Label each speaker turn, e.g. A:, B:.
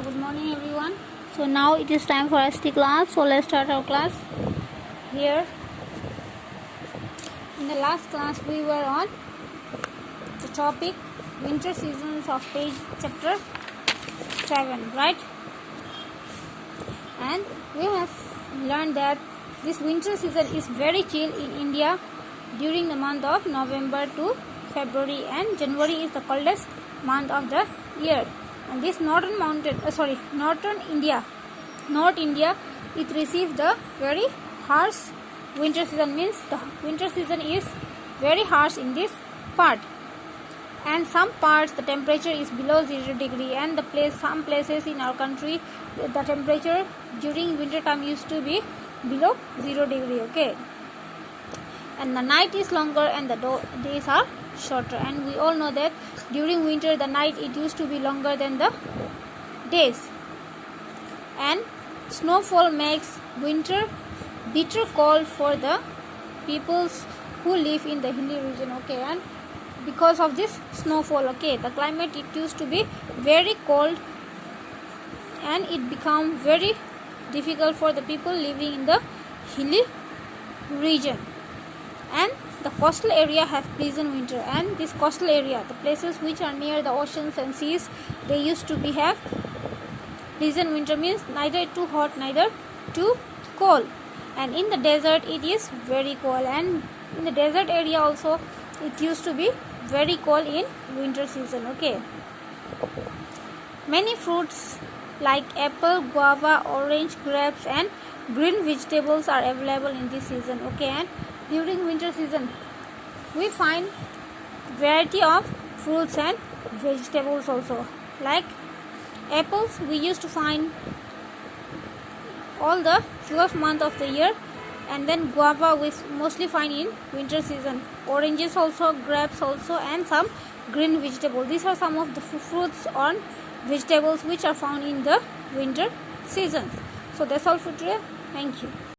A: good morning everyone. So now it is time for ST class. So let's start our class here. In the last class we were on the topic winter seasons of page chapter 7, right? And we have learned that this winter season is very chill in India during the month of November to February, and January is the coldest month of the year. And this North India, it receives the very harsh winter season. Means the winter season is very harsh in this part, and some parts the temperature is below 0 degree, and some places in our country the temperature during winter time used to be below 0 degree. Okay, and the night is longer and the days are shorter, and we all know that during winter the night it used to be longer than the days, and snowfall makes winter bitter cold for the peoples who live in the hilly region. Okay, and because of this snowfall, okay, the climate it used to be very cold, and it become very difficult for the people living in the hilly region. And the coastal area have pleasant winter, and this coastal area, the places which are near the oceans and seas, they used to have pleasant winter. Means neither too hot neither too cold. And in the desert it is very cold, and in the desert area also it used to be very cold in winter season. Okay, many fruits like apple, guava, orange, grapes and green vegetables are available in this season. Okay, and during winter season we find variety of fruits and vegetables also. Like apples we used to find all the 12th month of the year, and then guava we mostly find in winter season, oranges also, grapes also, and some green vegetable. These are some of the fruits or vegetables which are found in the winter season. So that's all for today. Thank you.